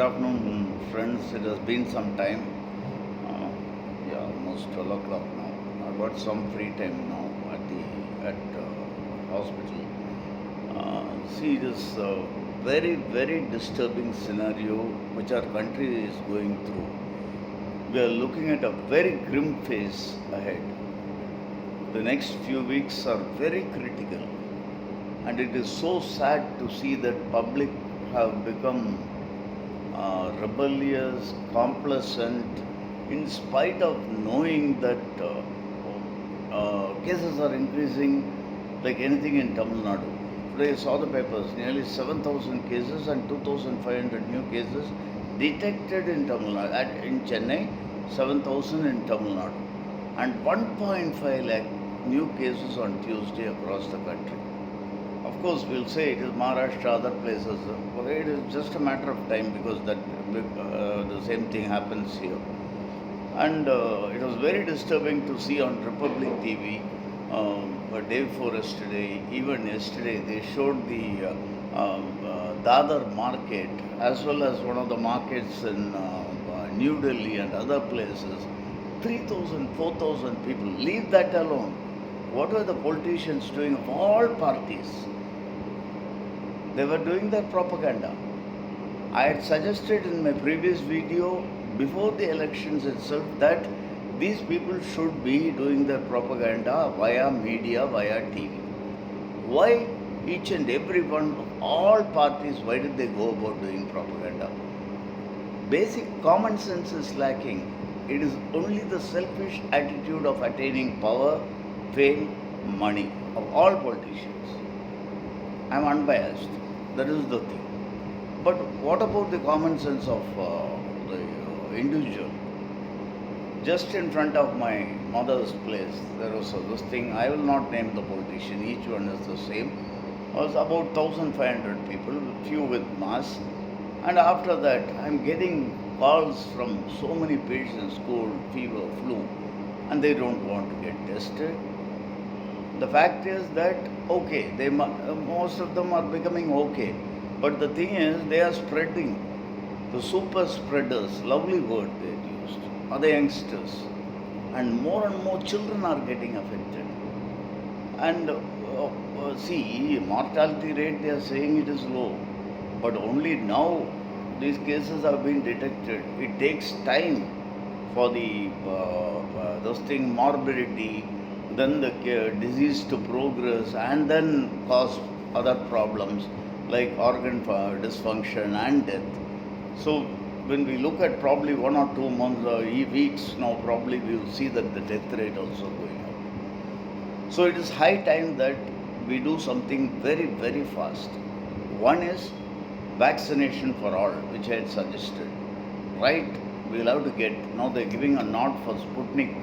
Good afternoon, friends. It has been some time. Uh, almost 12 o'clock now. I got some free time now at hospital. See this very disturbing scenario which our country is going through. We are looking at a very grim phase ahead. The next few weeks are very critical, and it is so sad to see that public have become rebellious, complacent, in spite of knowing that cases are increasing like anything in Tamil Nadu. Today I saw the papers, nearly 7,000 cases and 2,500 new cases detected in Tamil Nadu, in Chennai, 7,000 in Tamil Nadu, and 1.5 lakh new cases on Tuesday across the country. Of course, we'll say it is Maharashtra, other places. It is just a matter of time because the same thing happens here. And it was very disturbing to see on Republic TV a day before yesterday, even yesterday, they showed the Dadar market as well as one of the markets in New Delhi and other places. 3,000, 4,000 people. Leave that alone. What were the politicians doing of all parties? They were doing their propaganda. I had suggested in my previous video before the elections itself that these people should be doing their propaganda via media, via TV. Why each and every one of all parties, why did they go about doing propaganda? Basic common sense is lacking. It is only the selfish attitude of attaining power, fame, money of all politicians. I am unbiased. That is the thing. But what about the common sense of the individual? Just in front of my mother's place, there was this thing, I will not name the politician, each one is the same. It was about 1,500 people, few with masks. And after that, I'm getting calls from so many patients, cold, fever, flu, and they don't want to get tested. The fact is that, okay, most of them are becoming okay. But the thing is, they are spreading. The super spreaders, lovely word they used, are the youngsters. And more children are getting affected. And see, mortality rate, they are saying it is low. But only now these cases have been detected. It takes time for the morbidity, then the disease to progress and then cause other problems like organ dysfunction and death. So when we look at probably 1 or 2 months or weeks now, probably we will see that the death rate also going up. So it is high time that we do something very fast. One is vaccination for all, which I had suggested. Right, we'll have to get, now they're giving a nod for Sputnik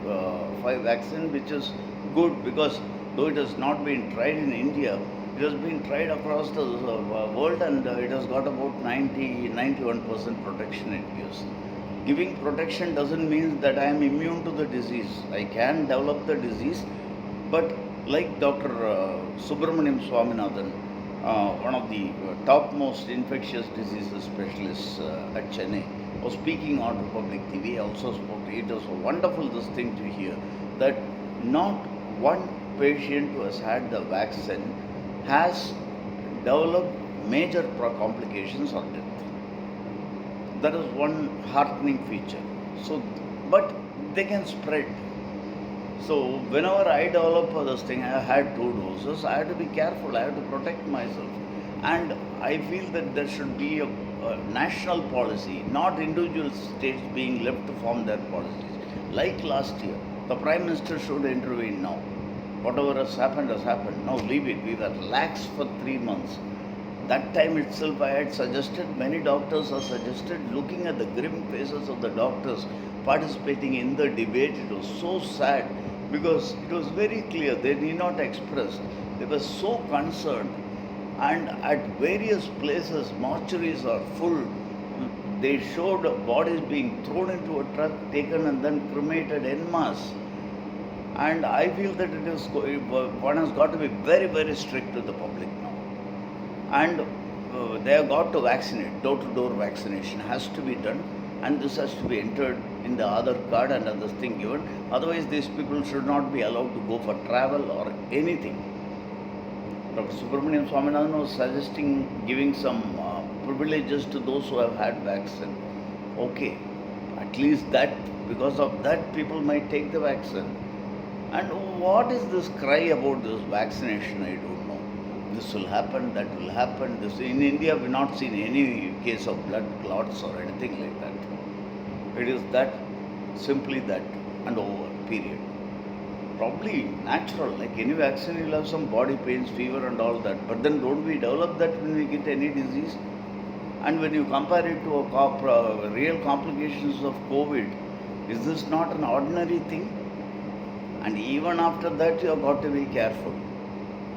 5 vaccine, which is good because though it has not been tried in India, it has been tried across the world and it has got about 91% protection it gives. Giving protection doesn't mean that I am immune to the disease. I can develop the disease, but like Dr. Subramaniam Swaminathan, one of the topmost infectious diseases specialists at Chennai, was speaking on Republic TV. Also spoke. It was wonderful this thing to hear that not one patient who has had the vaccine has developed major complications or death. That is one heartening feature. So, but they can spread. So whenever I develop this thing, I had 2 doses, I have to be careful, I have to protect myself. And I feel that there should be a national policy, not individual states being left to form their policies. Like last year, the Prime Minister should intervene now. Whatever has happened, now leave it. We were lax for 3 months. That time itself I had suggested, many doctors have suggested, looking at the grim faces of the doctors participating in the debate, it was so sad because it was very clear, they need not express. They were so concerned, and at various places, mortuaries are full. They showed bodies being thrown into a truck, taken and then cremated en masse. And I feel that one has got to be very strict with the public now. And they have got to vaccinate. Door-to-door vaccination has to be done, and this has to be entered in the Aadhaar card and other thing given. Otherwise, these people should not be allowed to go for travel or anything. Dr. Subramanian Swaminathan was suggesting giving some privileges to those who have had vaccine. Okay, at least that, because of that, people might take the vaccine. And what is this cry about this vaccination? I don't know. This will happen, that will happen. This in India, we've not seen any case of blood clots or anything like that. It is that, simply that, and over. Period. Probably natural. Like any vaccine, you'll have some body pains, fever, and all that. But then, don't we develop that when we get any disease? And when you compare it to real complications of COVID, is this not an ordinary thing? And even after that, you have got to be careful.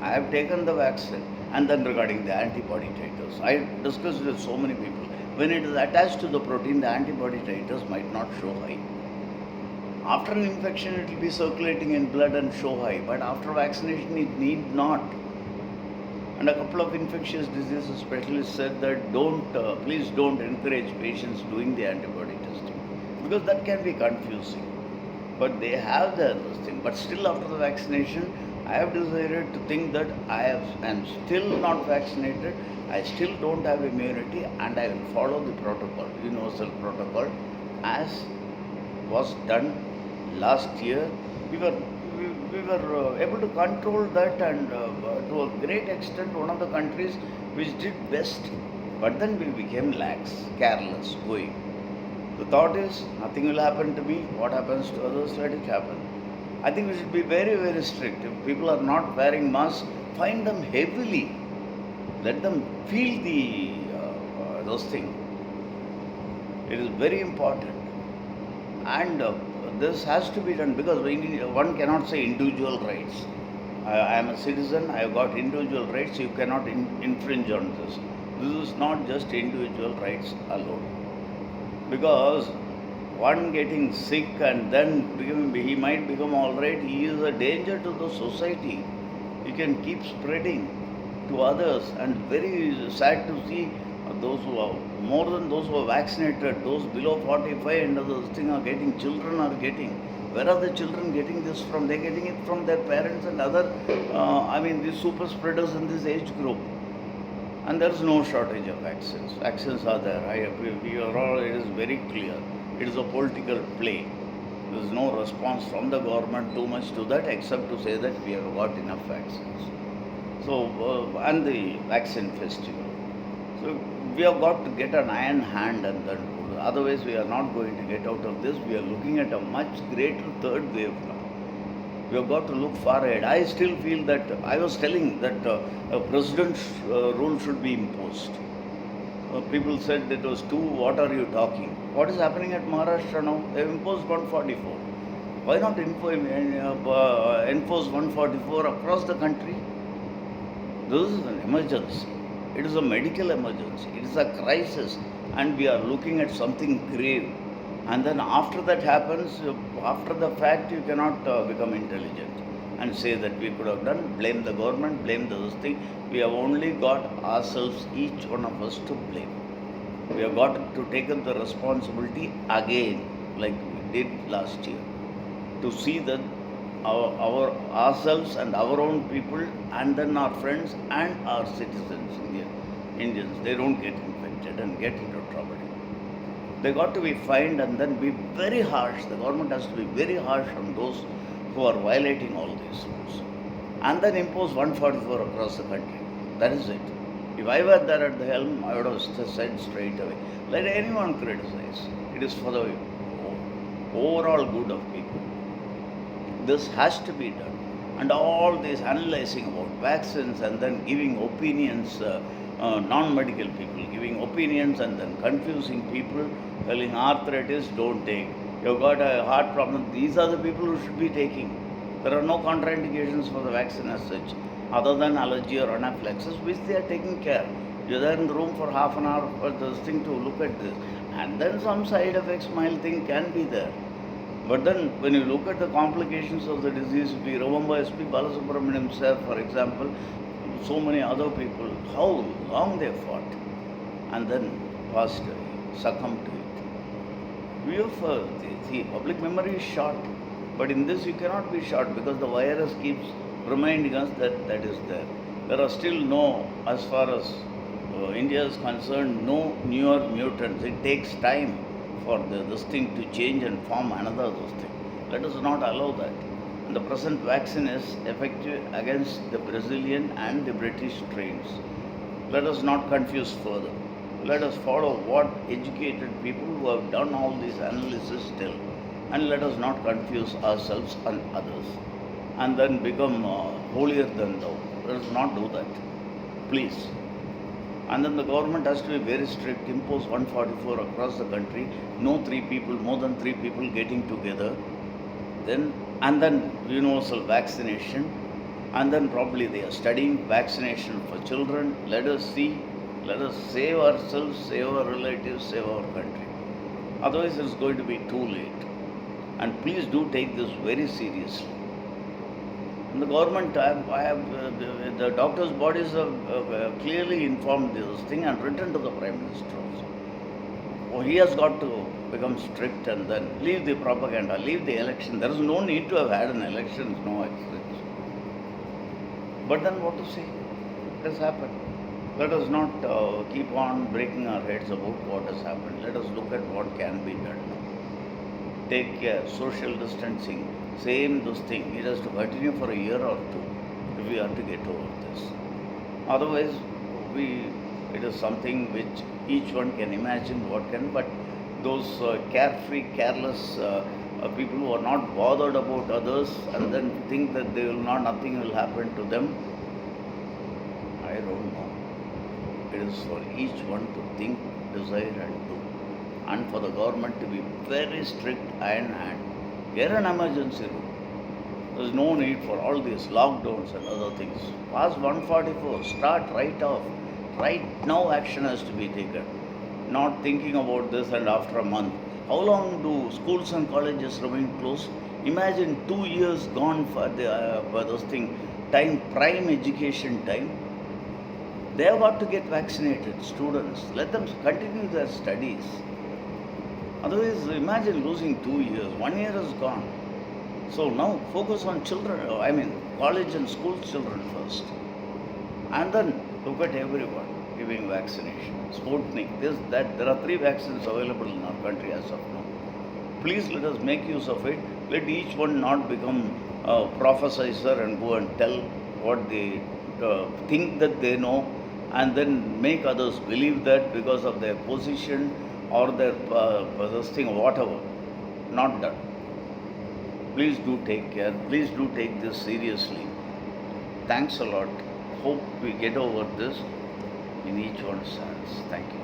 I have taken the vaccine. And then regarding the antibody titers, I discussed with so many people. When it is attached to the protein, the antibody titers might not show high. After an infection, it will be circulating in blood and show high. But after vaccination, it need not. And a couple of infectious diseases specialists said that please don't encourage patients doing the antibody testing, because that can be confusing. But they have this thing. But still, after the vaccination, I have decided to think that I am still not vaccinated. I still don't have immunity, and I will follow the protocol, universal protocol, as was done last year. We were able to control that, and to a great extent, one of the countries which did best. But then we became lax, careless, going. The thought is, nothing will happen to me. What happens to others, let it happen. I think we should be very, very strict. If people are not wearing masks, fine them heavily. Let them feel those things. It is very important. And this has to be done, because one cannot say individual rights. I am a citizen, I have got individual rights, you cannot infringe on this. This is not just individual rights alone. Because one getting sick and then he might become all right, he is a danger to the society. He can keep spreading to others, and very sad to see those who are more than those who are vaccinated, those below 45 and those things are getting, children are getting. Where are the children getting this from? They're getting it from their parents and other, these super spreaders in this age group. And there's no shortage of vaccines. Vaccines are there. It is very clear. It is a political play. There is no response from the government too much to that, except to say that we have got enough vaccines. So, and the vaccine festival. So, we have got to get an iron hand, and then otherwise we are not going to get out of this. We are looking at a much greater third wave now. We have got to look far ahead. I still feel that, I was telling that a president's rule should be imposed. People said it was too, what are you talking? What is happening at Maharashtra now? They have imposed 144. Why not enforce 144 across the country? This is an emergency. It is a medical emergency. It is a crisis, and we are looking at something grave. And then after that happens, after the fact, you cannot become intelligent and say that we could have done, blame the government, blame this thing. We have only got ourselves, each one of us, to blame. We have got to take up the responsibility again, like we did last year, to see that ourselves and our own people, and then our friends and our citizens, Indians, they don't get infected and get into trouble. They got to be fined and then be very harsh. The government has to be very harsh on those who are violating all these rules. And then impose 144 across the country. That is it. If I were there at the helm, I would have said straight away, let anyone criticize. It is for the overall good of people. This has to be done. And all this analyzing about vaccines and then giving opinions, non-medical people giving opinions and then confusing people, telling arthritis, don't take. You've got a heart problem. These are the people who should be taking. There are no contraindications for the vaccine as such, other than allergy or anaphylaxis, which they are taking care. You're there in the room for half an hour for this thing to look at this. And then some side effects, mild thing can be there. But then when you look at the complications of the disease, if you remember S.P. Balasubramanian sir, for example, so many other people, how long they fought and then passed away, succumbed to it. We have, the public memory is short, but in this you cannot be short because the virus keeps reminding us that that is there. There are still no, as far as India is concerned, no newer mutants. It takes time for this thing to change and form another this thing. Let us not allow that. And the present vaccine is effective against the Brazilian and the British strains. Let us not confuse further. Let us follow what educated people who have done all these analysis tell, and let us not confuse ourselves and others and then become holier than thou. Let us not do that, please. And then the government has to be very strict, impose 144 across the country, no three people, more than three people getting together, then universal vaccination, and then probably they are studying vaccination for children. Let us see, let us save ourselves, save our relatives, save our country. Otherwise it's going to be too late. And please do take this very seriously. And the government, the doctors' bodies have clearly informed this thing and written to the Prime Minister also. Oh, he has got to become strict and then leave the propaganda, leave the election. There is no need to have had an election, no exchange. But then what to say? It has happened. Let us not keep on breaking our heads about what has happened. Let us look at what can be done now. Take care, social distancing, same this thing. It has to continue for a year or two if we are to get over this. Otherwise, it is something which each one can imagine what can, but those carefree, careless people who are not bothered about others and then think that nothing will happen to them, I don't know. It is for each one to think, desire and do. And for the government to be very strict iron hand. Get an emergency rule. There is no need for all these lockdowns and other things. Pass 144, start right off. Right now action has to be taken. Not thinking about this and after a month. How long do schools and colleges remain closed? Imagine 2 years gone for this thing, time, prime education time. They have got to get vaccinated, students. Let them continue their studies. Otherwise, imagine losing 2 years. 1 year is gone. So now focus on children, college and school children first. And then look at everyone giving vaccination. Sputnik, this, that. There are 3 vaccines available in our country as of now. Please let us make use of it. Let each one not become a prophesizer and go and tell what they think that they know and then make others believe that because of their position or their whatever. Not done. Please do take care. Please do take this seriously. Thanks a lot. Hope we get over this in each one's hands. Thank you.